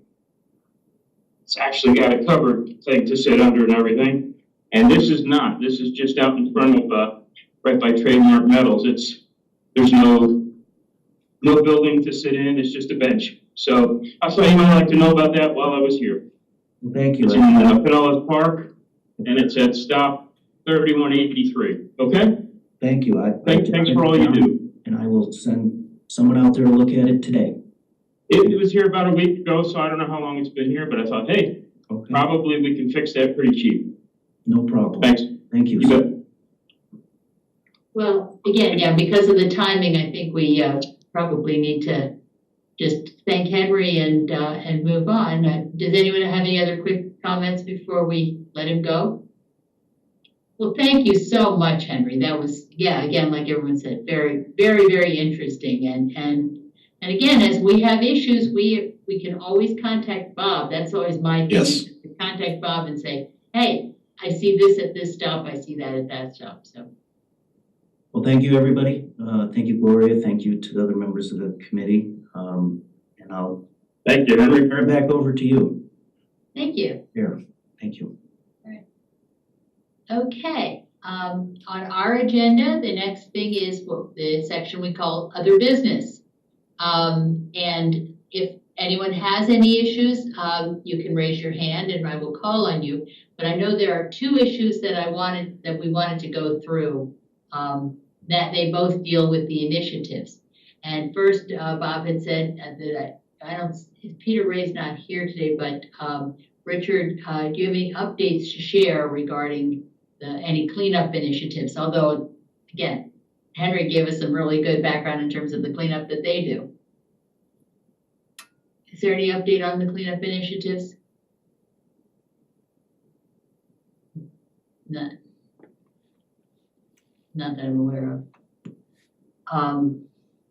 covered thing to sit under and everything. And this is not. This is just out in front of right by Trademark Metals. There's no building to sit in. It's just a bench. So I thought you might like to know about that while I was here. Well, thank you. It's in Pinellas Park, and it's at stop 3183. Okay? Thank you. Thanks for all you do. And I will send someone out there to look at it today. It was here about a week ago, so I don't know how long it's been here, but I thought, hey, Okay. probably we can fix that pretty cheap. No problem. Thanks. Thank you. You bet. Well, again, yeah, because of the timing, I think we probably need to just thank Henry and move on. Does anyone have any other quick comments before we let him go? Well, thank you so much, Henry. That was, yeah, again, like everyone said, very, very, very interesting. And again, as we have issues, we can always contact Bob. That's always my thing. Yes. To contact Bob and say, hey, I see this at this stop, I see that at that stop, so. Well, thank you, everybody. Thank you, Gloria. Thank you to the other members of the committee. And I'll Thank you, Henry. turn it back over to you. Thank you. Here, thank you. Okay, on our agenda, the next thing is the section we call other business. And if anyone has any issues, you can raise your hand and I will call on you. But I know there are two issues that we wanted to go through, that they both deal with the initiatives. And first, Bob had said that Peter Ray's not here today, but Richard, do you have any updates to share regarding any cleanup initiatives? Although, again, Henry gave us some really good background in terms of the cleanup that they do. Is there any update on the cleanup initiatives? None. Not that I'm aware of.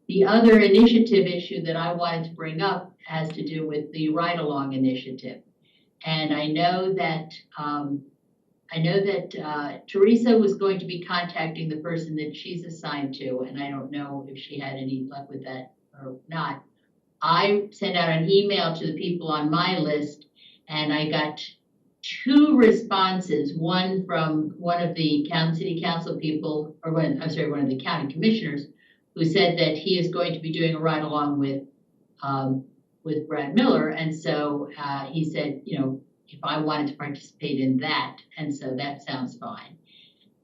The other initiative issue that I wanted to bring up has to do with the ride-along initiative. And I know that Teresa was going to be contacting the person that she's assigned to, and I don't know if she had any luck with that or not. I sent out an email to the people on my list, and I got two responses, one from one of the city council people, or one of the county commissioners, who said that he is going to be doing a ride along with Brad Miller. And so he said, if I wanted to participate in that, and so that sounds fine.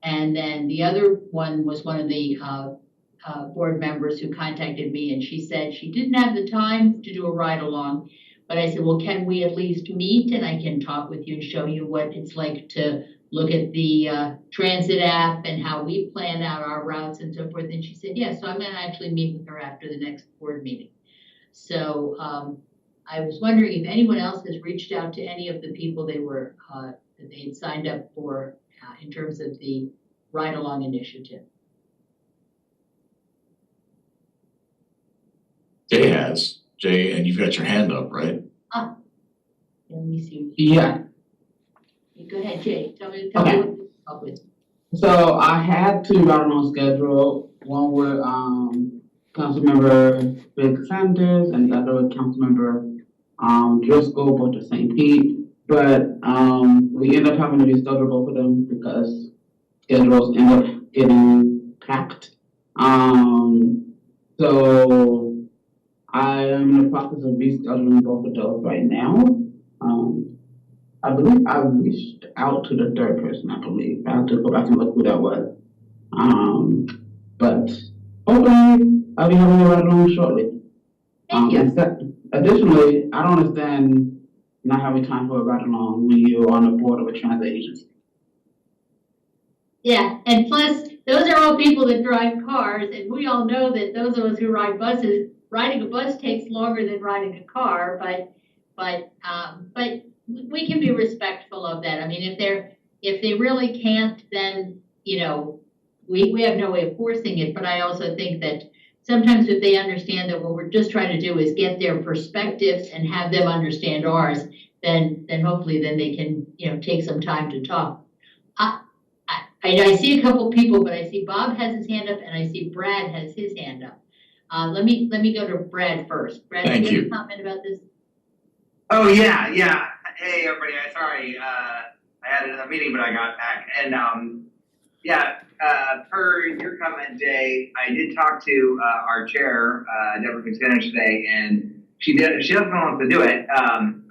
And then the other one was one of the board members who contacted me, and she said she didn't have the time to do a ride-along. But I said, well, can we at least meet and I can talk with you and show you what it's like to look at the transit app and how we plan out our routes and so forth. And she said, yeah, so I'm gonna actually meet with her after the next board meeting. So I was wondering if anyone else has reached out to any of the people they were, that they had signed up for in terms of the ride-along initiative. Jay has, Jay, and you've got your hand up, right? Let me see. Yeah, Go ahead, Jay. Tell me Okay. what you come up with. so I had two right on schedule, one with, Councilmember Vic Sanders and the other with Councilmember, Driscoll, both of St. Pete. But, we ended up having to reschedule both of them because schedules end up getting packed. So I am in the process of rescheduling both of those right now. I believe I reached out to the third person, I believe. I have to go back and look who that was. But hopefully I'll be having a ride along shortly. Thank you. Additionally, I don't understand not having time for a ride along when you're on the board of a transit agency. Yeah, and plus, those are all people that drive cars, and we all know that those of us who ride buses, riding a bus takes longer than riding a car, but we can be respectful of that. I mean, if they really can't, then, you know, we have no way of forcing it, but I also think that sometimes if they understand that what we're just trying to do is get their perspectives and have them understand ours, then hopefully then they can, you know, take some time to talk. I see a couple people, but I see Bob has his hand up and I see Brad has his hand up. Let me go to Brad first. Brad, Thank do you you. have a comment about this? Oh, yeah. Hey, everybody. Sorry, I had another meeting, but I got back. And, per your comment, Jay, I did talk to, our chair, Deborah McStanner today, and she doesn't want to do it,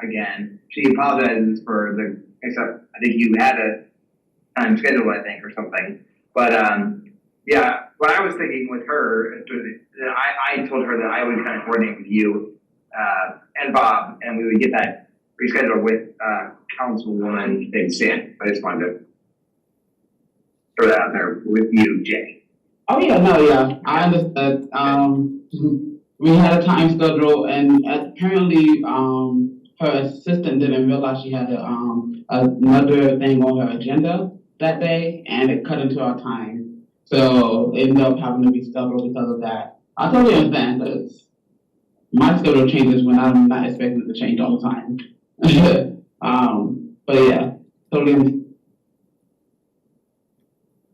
again. She apologizes for except I think you had a time scheduled, I think, or something. But, what I was thinking with her, I told her that I would kind of coordinate with you, and Bob, and we would get that rescheduled with Councilwoman Big Sand. I just wanted to throw that out there with you, Jay. Oh, yeah, no, yeah, I understood. We had a time schedule and apparently, her assistant didn't realize she had another thing on her agenda that day and it cut into our time. So it ended up having to be scheduled because of that. I totally understand because my schedule changes when I'm not expecting it to change all the time. But yeah, totally understand.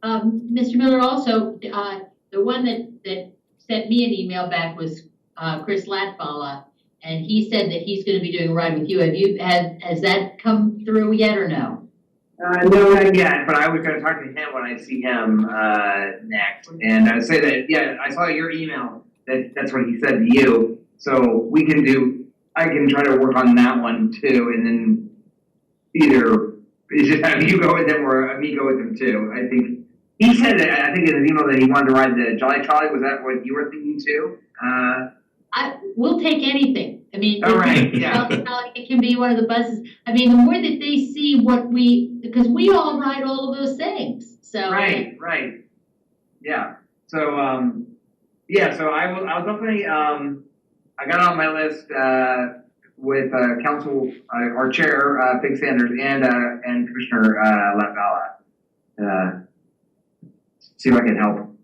Mr. Miller, also, the one that sent me an email back was Chris Latvala, and he said that he's gonna be doing a ride with you. Has that come through yet or no? No, not yet, but I was gonna talk to him when I see him, next. And I'd say that, yeah, I saw your email, that's what he said to you. So I can try to work on that one too, and then either, it's just have you go with him or me go with him too. I think, he said that, I think in his email that he wanted to ride the Jolly Trolley, was that what you were thinking too? We'll take anything. I mean, All right, yeah. it can be one of the buses. I mean, the more that they see because we all ride all of those things, so. Right. Yeah, so, so I'll definitely, I got it on my list, with, council, our chair, Big Sanders and Commissioner, Latvala. See if I can help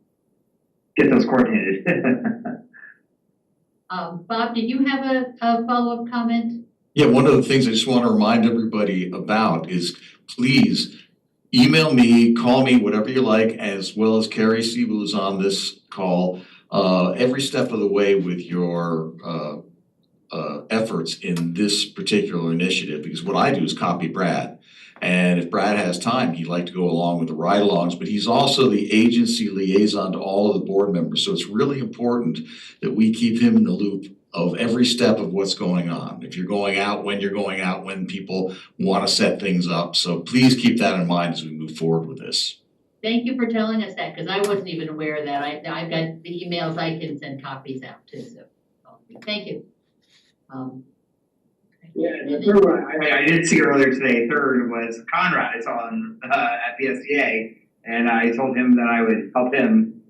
get those coordinated. Bob, did you have a follow-up comment? Yeah, one of the things I just want to remind everybody about is please email me, call me, whatever you like, as well as Carrie Siebel is on this call, every step of the way with your efforts in this particular initiative, because what I do is copy Brad. And if Brad has time, he'd like to go along with the ride-alongs, but he's also the agency liaison to all of the board members. So it's really important that we keep him in the loop of every step of what's going on. If you're going out, when you're going out, when people wanna set things up. So please keep that in mind as we move forward with this. Thank you for telling us that, because I wasn't even aware of that. I've got the emails I can send copies out to, so, thank you. Yeah, and the third one, I did see earlier today, third was Conrad, I saw him, at PSTA, and I told him that I would help him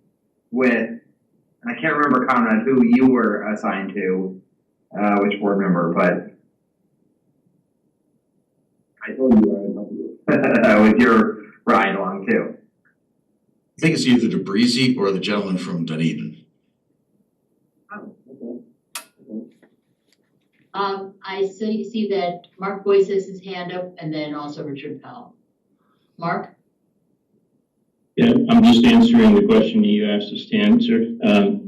with, and I can't remember, Conrad, who you were assigned to, which board member, but I told you I would help you with your ride along too. I think it's either DeBreezy or the gentleman from Dunedin. I see that Mark Boyce has his hand up, and then also Richard Powell. Mark? Yeah, I'm just answering the question that you asked us to answer,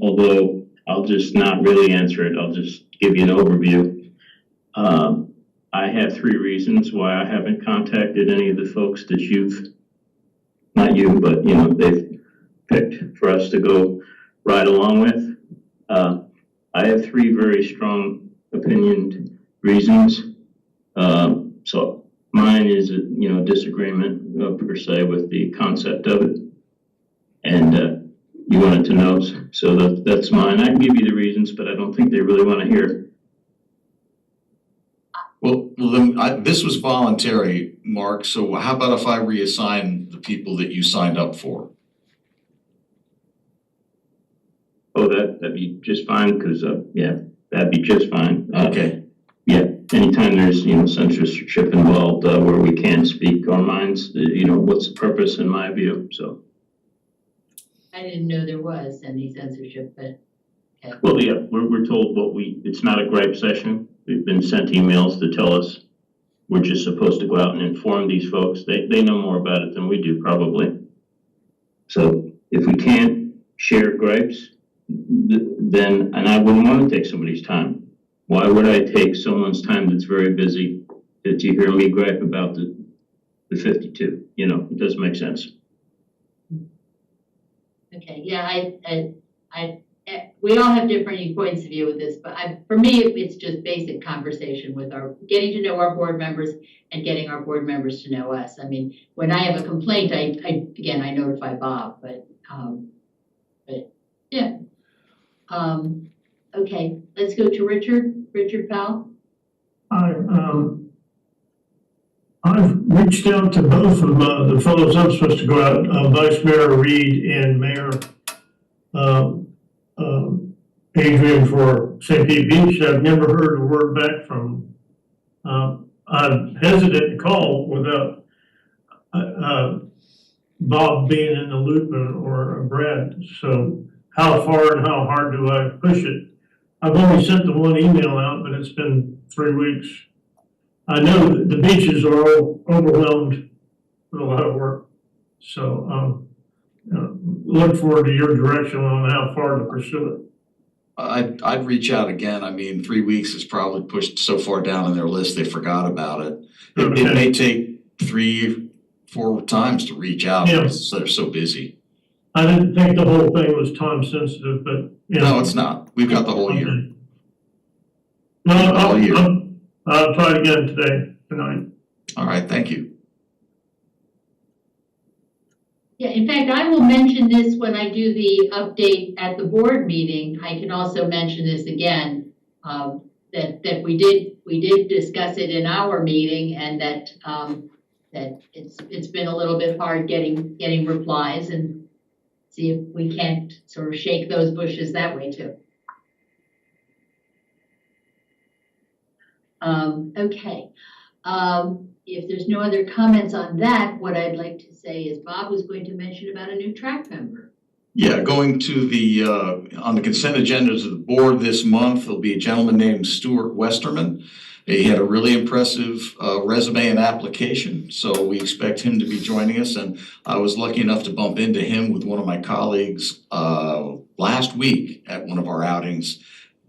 although I'll just not really answer it, I'll just give you an overview. I have 3 reasons why I haven't contacted any of the folks that you've, not you, but they've picked for us to go ride along with. I have 3 very strong opinioned reasons. So mine is a disagreement per se with the concept of it, and you wanted to know, so that's mine. I can give you the reasons, but I don't think they really want to hear. Well, then, this was voluntary, Mark, so how about if I reassign the people that you signed up for? Oh, that'd be just fine, because that'd be just fine. Okay. Yeah, anytime there's censorship involved, where we can't speak our minds, what's the purpose in my view? So. I didn't know there was any censorship, but okay. Well, yeah, we're told it's not a gripe session. We've been sent emails to tell us we're just supposed to go out and inform these folks. They know more about it than we do, probably. So if we can't share gripes, then, and I wouldn't want to take somebody's time. Why would I take someone's time that's very busy to hear me gripe about the 52? It doesn't make sense. Okay, yeah, we all have different points of view with this, but for me, it's just basic conversation with getting to know our board members and getting our board members to know us. I mean, when I have a complaint, I notify Bob, but yeah. Okay, let's go to Richard Powell. I've reached out to both of the fellows I'm supposed to go out, Vice Mayor Reed and Mayor Adrian for St. Pete Beach. I've never heard a word back from them. I'm hesitant to call without Bob being in the loop or Brad. So how far and how hard do I push it? I've only sent the 1 email out, but it's been 3 weeks. I know that the beaches are all overwhelmed with a lot of work. So look forward to your direction on how far to pursue it. I'd reach out again. I mean, 3 weeks is probably pushed so far down on their list, they forgot about it. It may take 3, 4 times to reach out because they're so busy. I didn't think the whole thing was time sensitive, but No, it's not. We've got the whole year. No, I'll try it again tonight. All right, thank you. Yeah, in fact, I will mention this when I do the update at the board meeting. I can also mention this again, that we did discuss it in our meeting, and that it's been a little bit hard getting replies, and see if we can't sort of shake those bushes that way too. Okay. If there's no other comments on that, what I'd like to say is Bob was going to mention about a new track member. Yeah, going to the, on the consent agendas of the board this month, there'll be a gentleman named Stuart Westerman. He had a really impressive resume and application, so we expect him to be joining us. And I was lucky enough to bump into him with one of my colleagues last week at one of our outings.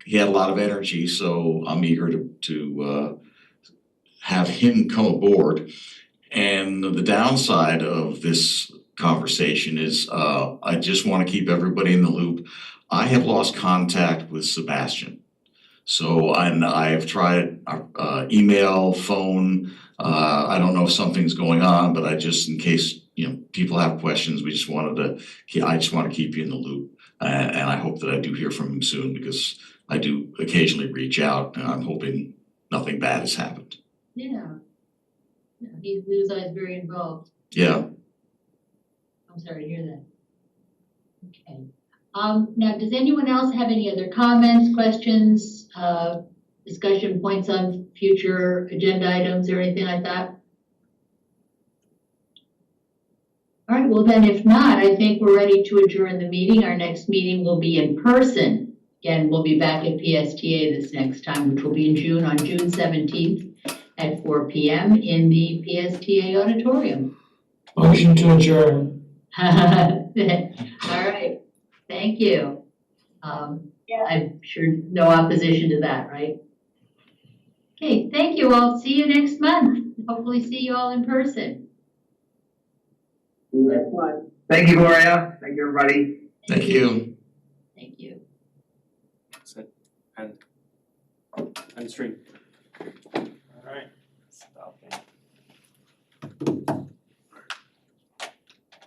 He had a lot of energy, so I'm eager to have him come aboard. And the downside of this conversation is I just want to keep everybody in the loop. I have lost contact with Sebastian. So, and I've tried, email, phone, I don't know if something's going on, but I just, in case, people have questions, I just wanna keep you in the loop. And I hope that I do hear from him soon, because I do occasionally reach out, and I'm hoping nothing bad has happened. Yeah. Yeah, he was always very involved. Yeah, I'm sorry to hear that. Okay. Now, does anyone else have any other comments, questions, discussion points on future agenda items or anything like that? All right, well then, if not, I think we're ready to adjourn the meeting. Our next meeting will be in person. Again, we'll be back at PSTA this next time, which will be in June, on June 17th at 4 p.m. in the PSTA auditorium. Motion to adjourn. All right, thank you. Yeah. I'm sure no opposition to that, right? Okay, thank you all. See you next month. Hopefully see you all in person. Next one. Thank you, Gloria. Thank you, everybody. thank you. Thank you. That's it. End stream. All right. Stop.